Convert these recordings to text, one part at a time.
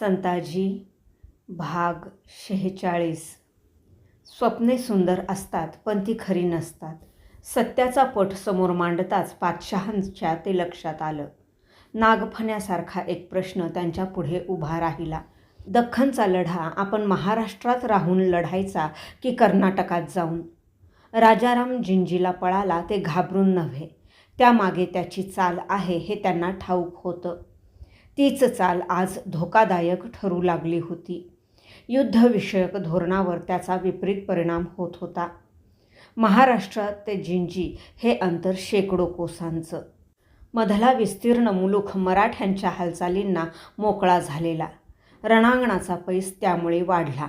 संताजी भाग 46. स्वप्ने सुंदर असतात पण ती खरी नसतात. सत्याचा पट समोर मांडताच पातशहांच्या ते लक्षात आलं. नागफण्यासारखा एक प्रश्न त्यांच्या पुढे उभा राहिला. दख्खनचा लढा आपण महाराष्ट्रात राहून लढायचा की कर्नाटकात जाऊन? राजाराम जिंजीला पळाला ते घाबरून नव्हे, त्यामागे त्याची चाल आहे हे त्यांना ठाऊक होतं. तीच चाल आज धोकादायक ठरू लागली होती. युद्धविषयक धोरणावर त्याचा विपरीत परिणाम होत होता. महाराष्ट्रात ते जिंजी हे अंतर शेकडो कोसांचं. मधला विस्तीर्ण मुलूख मराठ्यांच्या हालचालींना मोकळा झालेला. रणांगणाचा पैस त्यामुळे वाढला.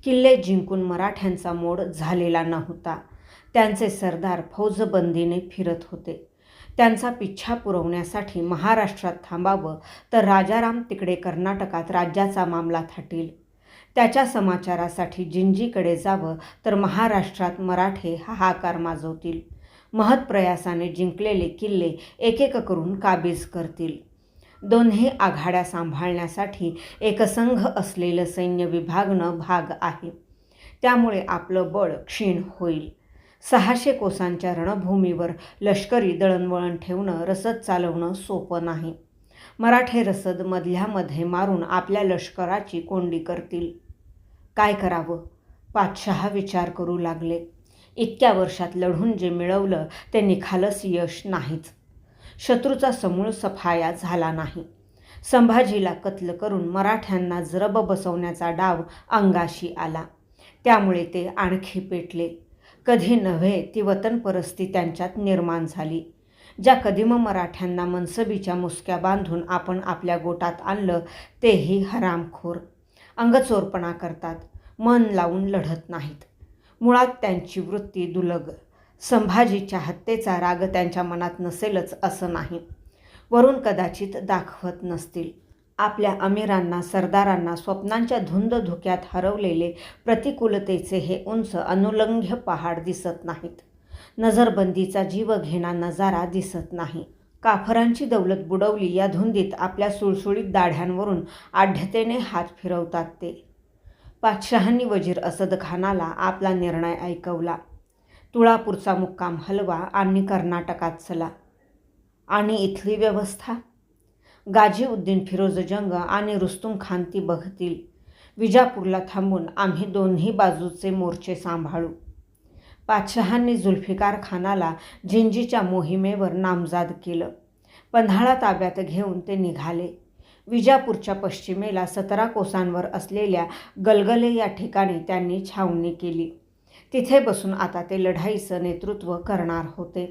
किल्ले जिंकून मराठ्यांचा मोड झालेला नव्हता. त्यांचे सरदार फौजबंदीने फिरत होते. त्यांचा पिच्छा पुरवण्यासाठी महाराष्ट्रात थांबावं तर राजाराम तिकडे कर्नाटकात राज्याचा मामला थाटील. त्याच्या समाचारासाठी जिंजीकडे जावं तर महाराष्ट्रात मराठे हाहाकार माजवतील. महत्प्रयासाने जिंकलेले किल्ले एक करून काबीज करतील. दोन्ही आघाड्या सांभाळण्यासाठी एकसंघ असलेलं सैन्य विभागणं भाग आहे. त्यामुळे आपलं बळ क्षीण होईल. 600 कोसांच्या रणभूमीवर लष्करी दळणवळण ठेवणं, रसद चालवणं सोपं नाही. मराठे रसद मधल्यामध्ये मारून आपल्या लष्कराची कोंडी करतील. काय करावं? पातशहा विचार करू लागले. इतक्या वर्षात लढून जे मिळवलं ते निखालस यश नाहीच. शत्रूचा समूळ सफाया झाला नाही. संभाजीला कत्ल करून मराठ्यांना जरब बसवण्याचा डाव अंगाशी आला. त्यामुळे ते आणखी पेटले. कधी नव्हे ती वतनपरस्ती त्यांच्यात निर्माण झाली. ज्या कदीम मराठ्यांना मनसबीच्या मुसक्या बांधून आपण आपल्या गोटात आणलं तेही हरामखोर. अंगचोरपणा करतात, मन लावून लढत नाहीत. मुळात त्यांची वृत्ती दुलग. संभाजीच्या हत्येचा राग त्यांच्या मनात नसेलच असं नाही. वरून कदाचित दाखवत नसतील. आपल्या अमीरांना, सरदारांना स्वप्नांच्या धुंद धुक्यात हरवलेले प्रतिकूलतेचे हे उंच अनुलंघ्य पहाड दिसत नाहीत. नजरबंदीचा जीवघेणा नजारा दिसत नाही. काफरांची दौलत बुडवली या धुंदीत आपल्या सुळसुळीत दाढ्यांवरून आढ्यतेने हात फिरवतात ते. पातशहांनी वजीर असदखानाला आपला निर्णय ऐकवला. तुळापूरचा मुक्काम हलवा आणि कर्नाटकात चला. आणि इथली व्यवस्था? गाझीउद्दीन फिरोजजंग आणि रुस्तुम खान ती बघतील. विजापूरला थांबून आम्ही दोन्ही बाजूचे मोर्चे सांभाळू. पातशहांनी जुल्फिकार खानाला जिंजीच्या मोहिमेवर नामजाद केलं. पन्हाळा ताब्यात घेऊन ते निघाले. विजापूरच्या पश्चिमेला 17 कोसांवर असलेल्या गलगले या ठिकाणी त्यांनी छावणी केली. तिथे बसून आता ते लढाईचं नेतृत्व करणार होते.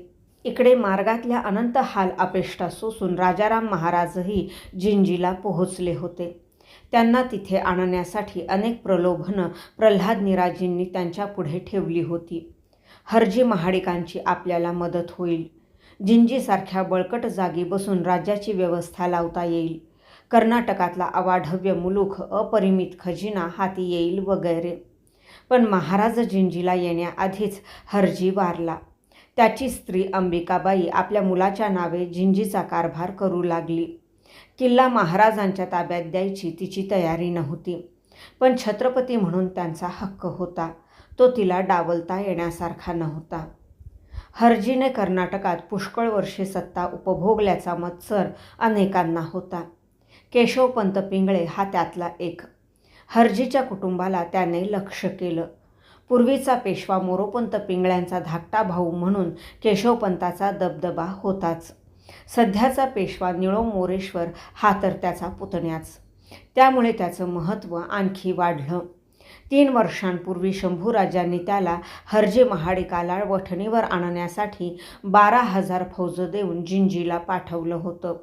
इकडे मार्गातल्या अनंत हाल अपेष्टा सोसून राजाराम महाराजही जिंजीला पोहोचले होते. त्यांना तिथे आणण्यासाठी अनेक प्रलोभनं प्रल्हाद निराजींनी त्यांच्या पुढे ठेवली होती. हरजी महाडिकांची आपल्याला मदत होईल. जिंजीसारख्या बळकट जागी बसून राज्याची व्यवस्था लावता येईल. कर्नाटकातला अवाढव्य मुलूख, अपरिमित खजिना हाती येईल वगैरे. पण महाराज जिंजीला येण्याआधीच हरजी वारला. त्याची स्त्री अंबिकाबाई आपल्या मुलाच्या नावे जिंजीचा कारभार करू लागली. किल्ला महाराजांच्या ताब्यात द्यायची तिची तयारी नव्हती. पण छत्रपती म्हणून त्यांचा हक्क होता. तो तिला डावलता येण्यासारखा नव्हता. हरजीने कर्नाटकात पुष्कळ वर्षे सत्ता उपभोगल्याचा मत्सर अनेकांना होता. केशवपंत पिंगळे हा त्यातला एक. हरजीच्या कुटुंबाला त्याने लक्ष्य केलं. पूर्वीचा पेशवा मोरोपंत पिंगळ्यांचा धाकटा भाऊ म्हणून केशवपंताचा दबदबा होताच. सध्याचा पेशवा निळो मोरेश्वर हा तर त्याचा पुतण्याच. त्यामुळे त्याचं महत्त्व आणखी वाढलं. 3 वर्षांपूर्वी शंभूराजांनी त्याला हरजी महाडिकाला वठणीवर आणण्यासाठी 12,000 फौज देऊन जिंजीला पाठवलं होतं.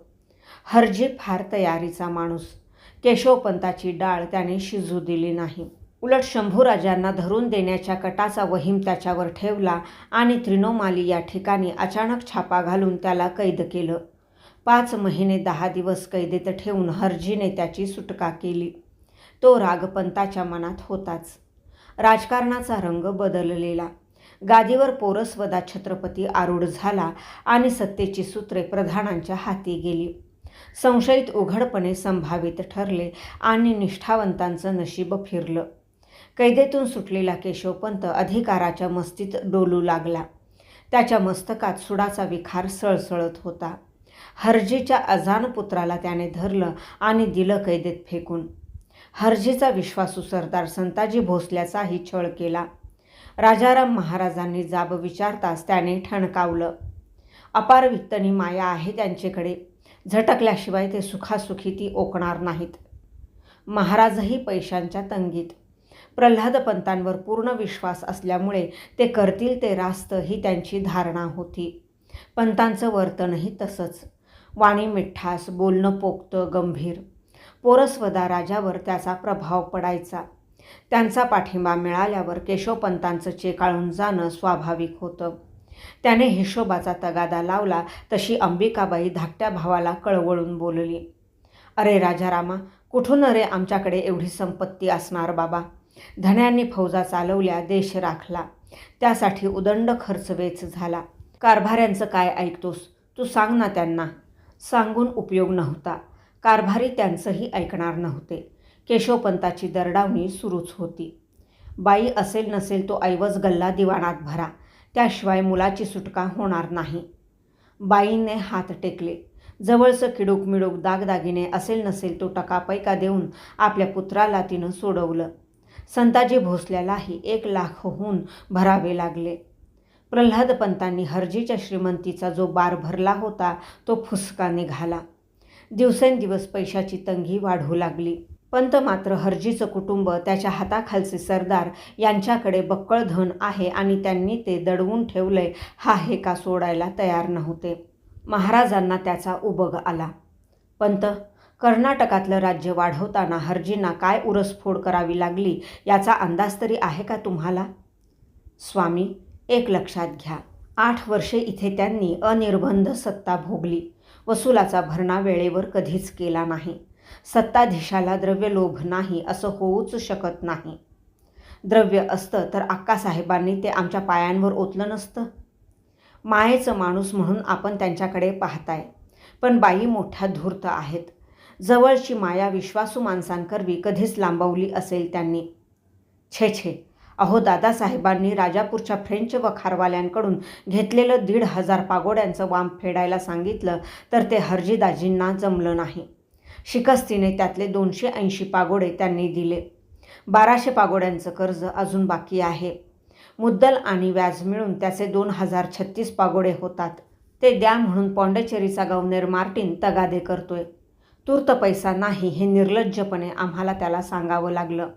हरजी फार तयारीचा माणूस. केशवपंताची डाळ त्याने शिजू दिली नाही. उलट शंभूराजांना धरून देण्याच्या कटाचा वहीम त्याच्यावर ठेवला आणि त्रिनोमाली या ठिकाणी अचानक छापा घालून त्याला कैद केलं. 5 महिने 10 दिवस कैदेत ठेवून हरजीने त्याची सुटका केली. तो राग पंताच्या मनात होताच. राजकारणाचा रंग बदललेला. गादीवर पोरसवदा छत्रपती आरूढ झाला आणि सत्तेची सूत्रे प्रधानांच्या हाती गेली. संशयित उघडपणे संभावित ठरले आणि निष्ठावंतांचं नशीब फिरलं. कैदेतून सुटलेला केशवपंत अधिकाराच्या मस्तीत डोलू लागला. त्याच्या मस्तकात सुडाचा विखार सळसळत होता. हर्जीच्या अजान पुत्राला त्याने धरलं आणि दिलं कैदेत फेकून. हर्जीचा विश्वासू सरदार संताजी भोसल्याचाही छळ केला. राजाराम महाराजांनी जाब विचारताच त्याने ठणकावलं. अपार वित्तनी माया आहे त्यांच्याकडे. झटकल्याशिवाय ते सुखासुखी ती ओकणार नाहीत. महाराजही पैशांच्या तंगीत. प्रल्हादपंतांवर पूर्ण विश्वास असल्यामुळे ते करतील ते रास्त ही त्यांची धारणा होती. पंतांचं वर्तनही तसंच. वाणी मिठास, बोलणं पोक्तं, गंभीर. पोरसवदा राजावर त्याचा प्रभाव पडायचा. त्यांचा पाठिंबा मिळाल्यावर केशवपंतांचं चेकाळून जाणं स्वाभाविक होतं. त्याने हिशोबाचा तगादा लावला तशी अंबिकाबाई धाकट्या भावाला कळवळून बोलली. अरे राजारामा, कुठून रे आमच्याकडे एवढी संपत्ती असणार बाबा. धन्यांनी फौजा चालवल्या, देश राखला. त्यासाठी उदंड खर्च वेच झाला. कारभाऱ्यांचं काय ऐकतोस? तू सांग ना त्यांना. सांगून उपयोग नव्हता. कारभारी त्यांचंही ऐकणार नव्हते. केशवपंताची दरडावणी सुरूच होती. बाई असेल नसेल तो ऐवज गल्ला दिवाणात भरा, त्याशिवाय मुलाची सुटका होणार नाही. बाईने हात टेकले. जवळचं किडूक मिडूक दागदागिने असेल नसेल तो टकापैका देऊन आपल्या पुत्राला तिनं सोडवलं. संताजी भोसल्यालाही 1,00,000हून भरावे लागले. प्रल्हादपंतांनी हर्जीच्या श्रीमंतीचा जो बार भरला होता तो फुसका निघाला. दिवसेंदिवस पैशाची तंगी वाढू लागली. पंत मात्र हर्जीचं कुटुंब, त्याच्या हाताखालचे सरदार यांच्याकडे बक्कळ धन आहे आणि त्यांनी ते दडवून ठेवलंय हा हेका सोडायला तयार नव्हते. महाराजांना त्याचा उबग आला. पंत, कर्नाटकातलं राज्य वाढवताना हर्जींना काय उरसफोड करावी लागली याचा अंदाज तरी आहे का तुम्हाला? स्वामी, एक लक्षात घ्या. 8 वर्षे इथे त्यांनी अनिर्बंध सत्ता भोगली. वसुलाचा भरणा वेळेवर कधीच केला नाही. सत्ताधीशाला द्रव्यलोभ नाही असं होऊच शकत नाही. द्रव्य असतं तर अक्कासाहेबांनी ते आमच्या पायांवर ओतलं नसतं. मायेचं माणूस म्हणून आपण त्यांच्याकडे पाहताय, पण बाई मोठ्या धूर्त आहेत. जवळची माया विश्वासू माणसांकरवी कधीच लांबवली असेल त्यांनी. छे छे, अहो दादासाहेबांनी राजापूरच्या फ्रेंच वखारवाल्यांकडून घेतलेलं 1,500 पागोड्यांचं वांप फेडायला सांगितलं तर ते हर्जीदाजींना जमलं नाही. शिकस्तीने त्यातले 280 पागोडे त्यांनी दिले. 1200 पागोड्यांचं कर्ज अजून बाकी आहे. मुद्दल आणि व्याज मिळून त्याचे 2,036 पागोडे होतात. ते द्या म्हणून पॉंडिचेरीचा गव्हर्नर मार्टिन तगादे करतोय. तूर्त पैसा नाही हे निर्लज्जपणे आम्हाला त्याला सांगावं लागलं.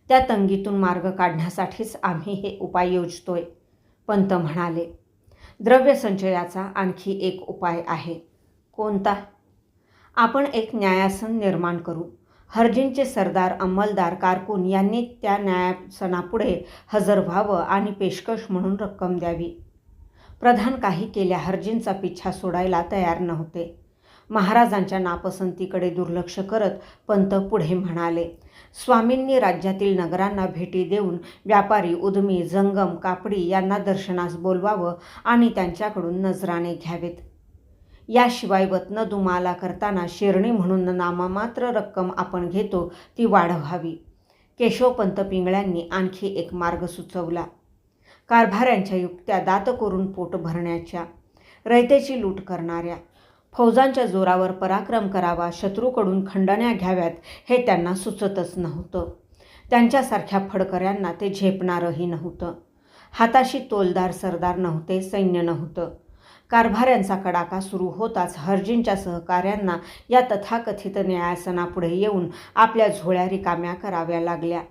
त्या तंगीतून मार्ग काढण्यासाठीच आम्ही हे उपाय योजतोय. पंत म्हणाले. द्रव्यसंचयाचा आणखी एक उपाय आहे. कोणता? आपण एक न्यायासन निर्माण करू. हर्जींचे सरदार, अंमलदार, कारकून यांनी त्या न्यायासनापुढे हजर व्हावं आणि पेशकश म्हणून रक्कम द्यावी. प्रधान काही केल्या हर्जींचा पिच्छा सोडायला तयार नव्हते. महाराजांच्या नापसंतीकडे दुर्लक्ष करत पंत पुढे म्हणाले. स्वामींनी राज्यातील नगरांना भेटी देऊन व्यापारी, उद्मी, जंगम, कापडी यांना दर्शनास बोलवावं आणि त्यांच्याकडून नजराणे घ्यावेत. याशिवाय वतनदुमाला करताना शिरणी म्हणून नाममात्र रक्कम आपण घेतो ती वाढवावी. केशवपंत पिंगळ्यांनी आणखी एक मार्ग सुचवला. कारभाऱ्यांच्या युक्त्या दात करून पोट भरण्याच्या, रयतेची लूट करणाऱ्या, फौजांच्या जोरावर पराक्रम करावा, शत्रूकडून खंडण्या घ्याव्यात हे त्यांना सुचतच नव्हतं. त्यांच्यासारख्या फडकऱ्यांना ते झेपणारही नव्हतं. हाताशी तोलदार सरदार नव्हते, सैन्य नव्हतं. कारभाऱ्यांचा कडाका सुरू होताच हर्जींच्या सहकाऱ्यांना या तथाकथित न्यायासनापुढे येऊन आपल्या झोळ्या रिकाम्या कराव्या लागल्या.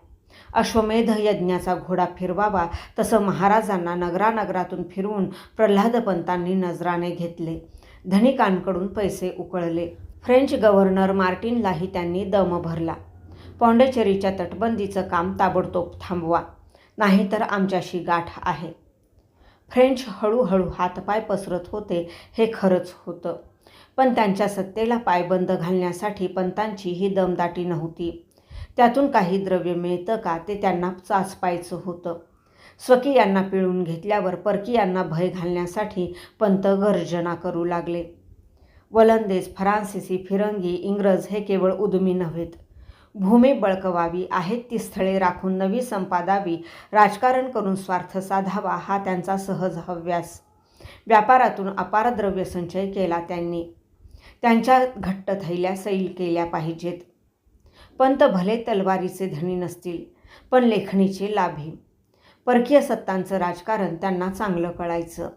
अश्वमेध यज्ञाचा घोडा फिरवावा तसं महाराजांना नगरानगरातून फिरवून प्रल्हादपंतांनी नजराणे घेतले. धनिकांकडून पैसे उकळले. फ्रेंच गव्हर्नर मार्टिनलाही त्यांनी दम भरला. पॉंडिचेरीच्या तटबंदीचं काम ताबडतोब थांबवा, नाहीतर आमच्याशी गाठ आहे. फ्रेंच हळूहळू हातपाय पसरत होते हे खरंच होतं, पण त्यांच्या सत्तेला पायबंद घालण्यासाठी पंतांची ही दमदाटी नव्हती. त्यातून काही द्रव्य मिळतं का ते त्यांना चाचपायचं होतं. स्वकीयांना पिळून घेतल्यावर परकीयांना भय घालण्यासाठी पंत गर्जना करू लागले. वलंदेज, फ्रान्सिसी, फिरंगी, इंग्रज हे केवळ उद्यमी नव्हेत. भूमी बळकवावी, आहेत ती स्थळे राखून नवी संपादावी, राजकारण करून स्वार्थ साधावा हा त्यांचा सहज हव्यास. व्यापारातून अपार द्रव्य संचय केला त्यांनी. त्यांच्या घट्ट थैल्या सैल केल्या पाहिजेत. पंत भले तलवारीचे धनी नसतील, पण लेखणीचे लाभी. परकीय सत्तांचं राजकारण त्यांना चांगलं कळायचं.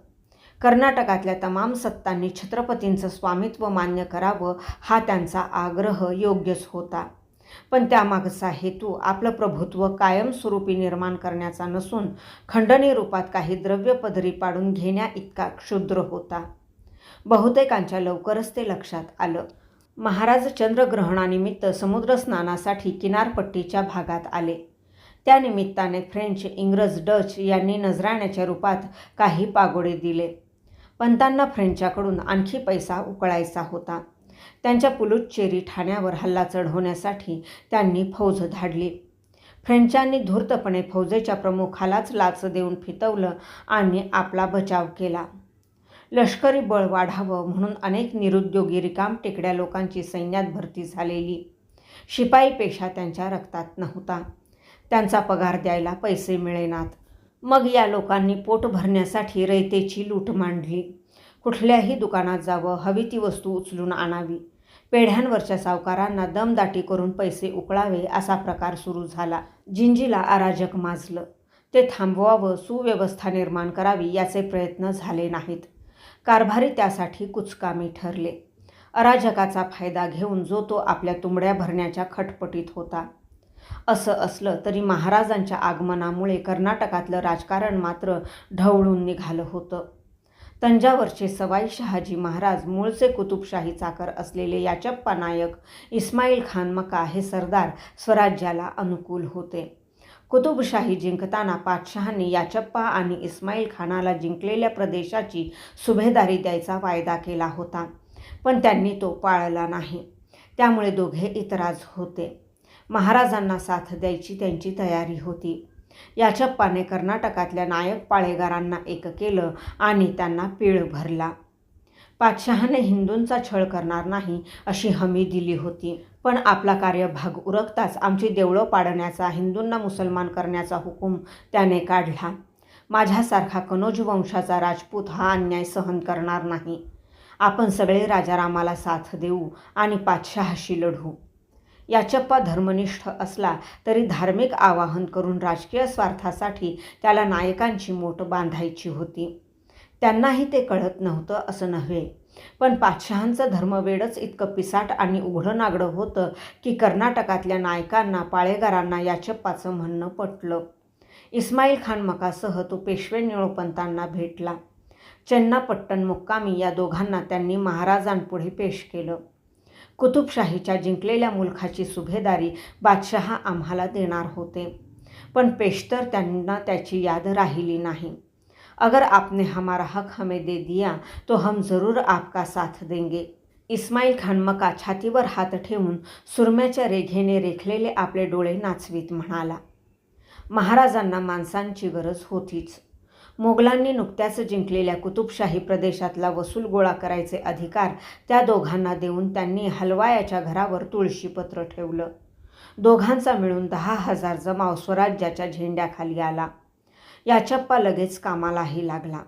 कर्नाटकातल्या तमाम सत्तांनी छत्रपतींचं स्वामित्व मान्य करावं हा त्यांचा आग्रह योग्यच होता. पण त्यामागचा हेतू आपलं प्रभुत्व कायमस्वरूपी निर्माण करण्याचा नसून खंडणी रूपात काही द्रव्य पदरी पाडून घेण्या इतका क्षुद्र होता. बहुतेकांच्या लवकरच ते लक्षात आलं. महाराज चंद्रग्रहणानिमित्त समुद्रस्नानासाठी किनारपट्टीच्या भागात आले. त्या निमित्ताने फ्रेंच, इंग्रज, डच यांनी नजराण्याच्या रूपात काही पागोडे दिले. पंतांना फ्रेंचाकडून आणखी पैसा उकळायचा होता. त्यांच्या पुलुच्चेरी ठाण्यावर हल्ला चढवण्यासाठी त्यांनी फौज धाडली. फ्रेंचांनी धूर्तपणे फौजेच्या प्रमुखालाच लाच देऊन फितवलं आणि आपला बचाव केला. लष्करी बळ वाढावं म्हणून अनेक निरुद्योगी रिकामटेकड्या लोकांची सैन्यात भरती झालेली. शिपाई पेशा त्यांच्या रक्तात नव्हता. त्यांचा पगार द्यायला पैसे मिळेनात. मग या लोकांनी पोट भरण्यासाठी रयतेची लूट मांडली. कुठल्याही दुकानात जावं, हवी ती वस्तू उचलून आणावी. पेढ्यांवरच्या सावकारांना दमदाटी करून पैसे उकळावे असा प्रकार सुरू झाला. जिंजीला अराजक माजलं. ते थांबवावं, सुव्यवस्था निर्माण करावी याचे प्रयत्न झाले नाहीत. कारभारी त्यासाठी कुचकामी ठरले. अराजकाचा फायदा घेऊन जो तो आपल्या तुंबड्या भरण्याच्या खटपटीत होता. असं असलं तरी महाराजांच्या आगमनामुळे कर्नाटकातलं राजकारण मात्र ढवळून निघालं होतं. तंजावरचे सवाई शहाजी महाराज, मूळचे कुतुबशाही चाकर असलेले याचप्पा नायक, इस्माईल खान मका हे सरदार स्वराज्याला अनुकूल होते. कुतुबशाही जिंकताना पातशहांनी याचप्पा आणि इस्माईल खानाला जिंकलेल्या प्रदेशाची सुभेदारी द्यायचा वायदा केला होता, पण त्यांनी तो पाळला नाही. त्यामुळे दोघे इतराज होते. महाराजांना साथ द्यायची त्यांची तयारी होती. याचप्पाने कर्नाटकातल्या नायक पाळेगारांना एक केलं आणि त्यांना पीळ भरला. पातशहाने हिंदूंचा छळ करणार नाही अशी हमी दिली होती, पण आपला कार्यभाग उरकताच आमची देवळं पाडण्याचा, हिंदूंना मुसलमान करण्याचा हुकूम त्याने काढला. माझ्यासारखा कनोज वंशाचा राजपूत हा अन्याय सहन करणार नाही. आपण सगळे राजारामाला साथ देऊ आणि पातशहाशी लढू. याचप्पा धर्मनिष्ठ असला तरी धार्मिक आवाहन करून राजकीय स्वार्थासाठी त्याला नायकांची मोट बांधायची होती. त्यांनाही ते कळत नव्हतं असं नव्हे, पण पातशहांचं धर्मवेडच इतकं पिसाट आणि उघडं नागडं होतं की कर्नाटकातल्या नायकांना, पाळेगारांना याचप्पाचं म्हणणं पटलं. इस्माईल खान मकासह तो पेशवे निळोपंतांना भेटला. चन्नापट्टण मुक्कामी या दोघांना त्यांनी महाराजांपुढे पेश केलं. कुतुबशाहीच्या जिंकलेल्या मुलखाची सुभेदारी बादशहा आम्हाला देणार होते, पण पेशतर त्यांना त्याची याद राहिली नाही. अगर आपने हमारा हक हमें दे दिया तो हम जरूर आपका साथ देंगे. इस्माईल खान मका छातीवर हात ठेवून सुरम्याच्या रेघेने रेखलेले आपले डोळे नाचवीत म्हणाला. महाराजांना माणसांची गरज होतीच. मोगलांनी नुकत्याच जिंकलेल्या कुतुबशाही प्रदेशातला वसूल गोळा करायचे अधिकार त्या दोघांना देऊन त्यांनी हलवायाच्या घरावर तुळशीपत्र ठेवलं. दोघांचा मिळून 10,000 जमाव स्वराज्याच्या झेंड्याखाली आला. याचप्पा लगेच कामालाही लागला.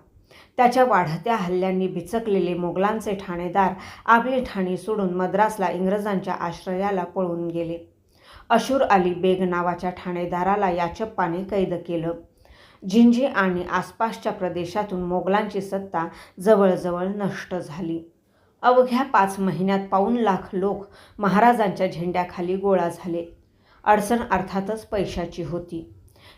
त्याच्या वाढत्या हल्ल्यांनी बिचकलेले मोगलांचे ठाणेदार आपली ठाणी सोडून मद्रासला इंग्रजांच्या आश्रयाला पळून गेले. अशूर अली बेग नावाच्या ठाणेदाराला याचप्पाने कैद केलं. जिंजी आणि आसपासच्या प्रदेशातून मोगलांची सत्ता जवळजवळ नष्ट झाली. अवघ्या 5 महिन्यात 1.25 लाख लोक महाराजांच्या झेंड्याखाली गोळा झाले. अडचण अर्थातच पैशाची होती.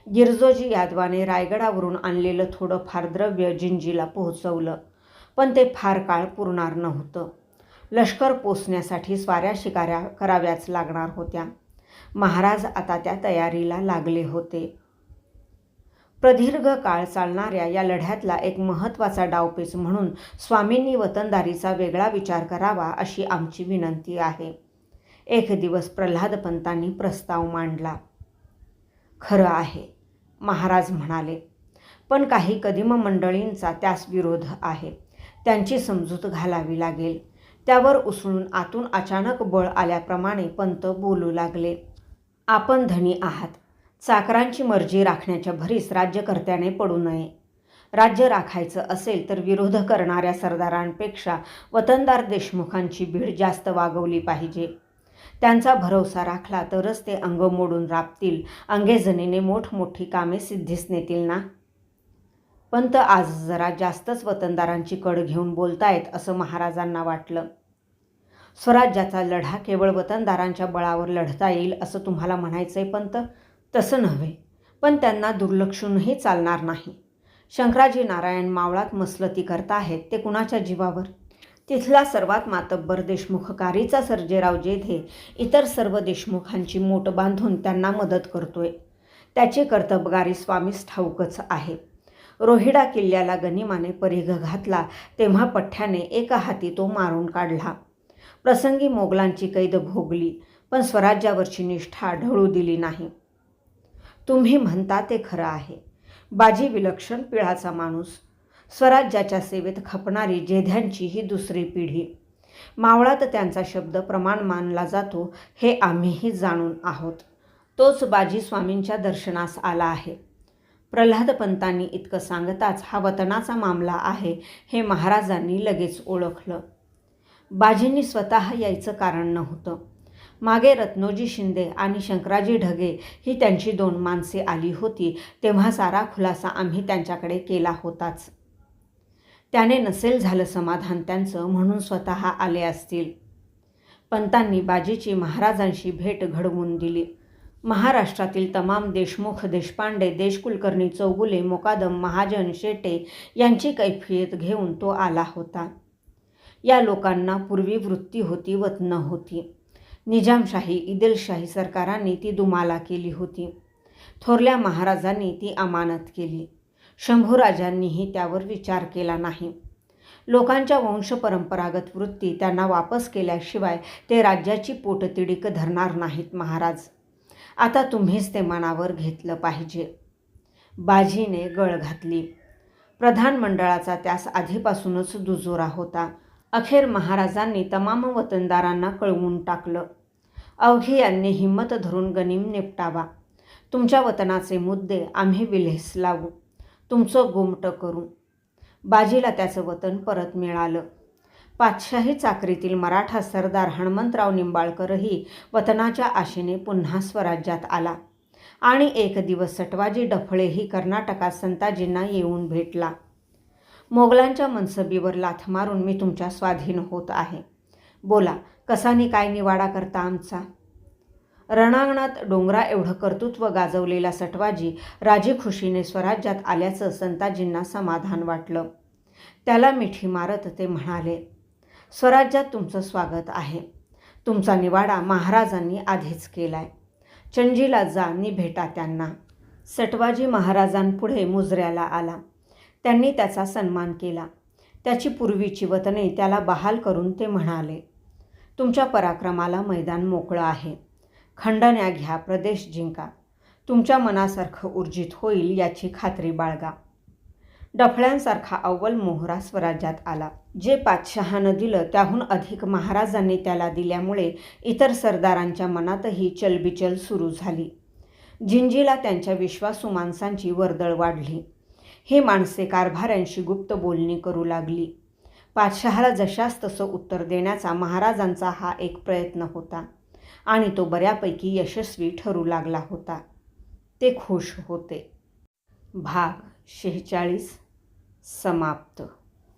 गिरजोजी यादवाने रायगडावरून आणलेलं थोडंफार द्रव्य जिंजीला पोहोचवलं, पण ते फार काळ पुरणार नव्हतं. लष्कर पोचण्यासाठी स्वाऱ्या शिकाऱ्या कराव्याच लागणार होत्या. महाराज आता त्या तयारीला लागले होते. प्रदीर्घ काळ चालणाऱ्या या लढ्यातला एक महत्त्वाचा डावपेच म्हणून स्वामींनी वतनदारीचा वेगळा विचार करावा अशी आमची विनंती आहे. एक दिवस प्रल्हादपंतांनी प्रस्ताव मांडला. खरं आहे, महाराज म्हणाले, पण काही कदिम मंडळींचा त्यास विरोध आहे. त्यांची समजूत घालावी लागेल. त्यावर उसळून आतून अचानक बळ आल्याप्रमाणे पंत बोलू लागले. आपण धनी आहात. चाकरांची मर्जी राखण्याच्या भरीस राज्यकर्त्याने पडू नये. राज्य राखायचं असेल तर विरोध करणाऱ्या सरदारांपेक्षा वतनदार देशमुखांची भीड जास्त वागवली पाहिजे. त्यांचा भरवसा राखला तरच ते अंग मोडून राबतील, अंगेजनीने मोठमोठी कामे सिद्धीस नेतील ना. पंत आज जरा जास्तच वतनदारांची कड घेऊन बोलतायत असं महाराजांना वाटलं. स्वराज्याचा लढा केवळ वतनदारांच्या बळावर लढता येईल असं तुम्हाला म्हणायचंय पंत? तसं नव्हे, पण त्यांना दुर्लक्षूनही चालणार नाही. शंकराजी नारायण मावळात मसलती करताहेत ते कुणाच्या जीवावर? तिथला सर्वात मातब्बर देशमुख कारीचा सर्जेराव जेधे इतर सर्व देशमुखांची मोट बांधून त्यांना मदत करतोय. त्याची कर्तबगारी स्वामीस ठाऊकच आहे. रोहिडा किल्ल्याला गनिमाने परिघ घातला तेव्हा पठ्ठ्याने एका हाती तो मारून काढला. प्रसंगी मोगलांची कैद भोगली, पण स्वराज्यावरची निष्ठा ढळू दिली नाही. तुम्ही म्हणता ते खरं आहे. बाजी विलक्षण पिळाचा माणूस. स्वराज्याच्या सेवेत खपणारी जेध्यांची ही दुसरी पिढी. मावळात त्यांचा शब्द प्रमाण मानला जातो हे आम्हीही जाणून आहोत. तोच बाजी स्वामींच्या दर्शनास आला आहे. प्रल्हाद पंतांनी इतकं सांगताच हा वतनाचा मामला आहे हे महाराजांनी लगेच ओळखलं. बाजींनी स्वतः यायचं कारण नव्हतं. मागे रत्नोजी शिंदे आणि शंकराजी ढगे ही त्यांची 2 माणसे आली होती तेव्हा सारा खुलासा आम्ही त्यांच्याकडे केला होताच. त्याने नसेल झालं समाधान त्यांचं म्हणून स्वतः आले असतील. पंतांनी बाजीची महाराजांशी भेट घडवून दिली. महाराष्ट्रातील तमाम देशमुख, देशपांडे, देशकुलकर्णी, चौगुले, मोकादम, महाजन, शेटे यांची कैफियत घेऊन तो आला होता. या लोकांना पूर्वी वृत्ती होती, वतनं होती. निजामशाही, इदिलशाही सरकारांनी ती दुमाला केली होती. थोरल्या महाराजांनी ती अमानत केली. शंभूराजांनीही त्यावर विचार केला नाही. लोकांच्या वंशपरंपरागत वृत्ती त्यांना वापस केल्याशिवाय ते राज्याची पोटतिडीक धरणार नाहीत महाराज. आता तुम्हीच ते मनावर घेतलं पाहिजे. बाजीने गळ घातली. प्रधानमंडळाचा त्यास आधीपासूनच दुजोरा होता. अखेर महाराजांनी तमाम वतनदारांना कळवून टाकलं. अवघी यांनी हिंमत धरून गनिम निपटावा. तुमच्या वतनाचे मुद्दे आम्ही विल्हेस लावू. तुमचं गोमटं करू. बाजीला त्याचं वतन परत मिळालं. पातशाही चाकरीतील मराठा सरदार हणमंतराव निंबाळकरही वतनाच्या आशेने पुन्हा स्वराज्यात आला आणि एक दिवस सटवाजी डफळेही कर्नाटकात संताजींना येऊन भेटला. मोगलांच्या मनसबीवर लाथ मारून मी तुमच्या स्वाधीन होत आहे. बोला, कसानी काय निवाडा करता आमचा? रणांगणात डोंगरा एवढं कर्तृत्व गाजवलेला सटवाजी राजी खुशीने स्वराज्यात आल्याचं संताजींना समाधान वाटलं. त्याला मिठी मारत ते म्हणाले, स्वराज्यात तुमचं स्वागत आहे. तुमचा निवाडा महाराजांनी आधीच केलाय. चंजीला जा नि भेटा त्यांना. सटवाजी महाराजांपुढे मुजऱ्याला आला. त्यांनी त्याचा सन्मान केला. त्याची पूर्वीची वतने त्याला बहाल करून ते म्हणाले, तुमच्या पराक्रमाला मैदान मोकळं आहे. खंडण्या घ्या, प्रदेश जिंका. तुमच्या मनासारखं ऊर्जित होईल याची खात्री बाळगा. डफळ्यांसारखा अव्वल मोहरा स्वराज्यात आला. जे पातशहानं दिलं त्याहून अधिक महाराजांनी त्याला दिल्यामुळे इतर सरदारांच्या मनातही चलबिचल सुरू झाली. जिंजीला त्यांच्या विश्वासू माणसांची वर्दळ वाढली. ही माणसे कारभाऱ्यांशी गुप्त बोलणी करू लागली. पातशहाला जशास तसं उत्तर देण्याचा महाराजांचा हा एक प्रयत्न होता आणि तो बऱ्यापैकी यशस्वी ठरू लागला होता. ते खुश होते. भाग 46 समाप्त.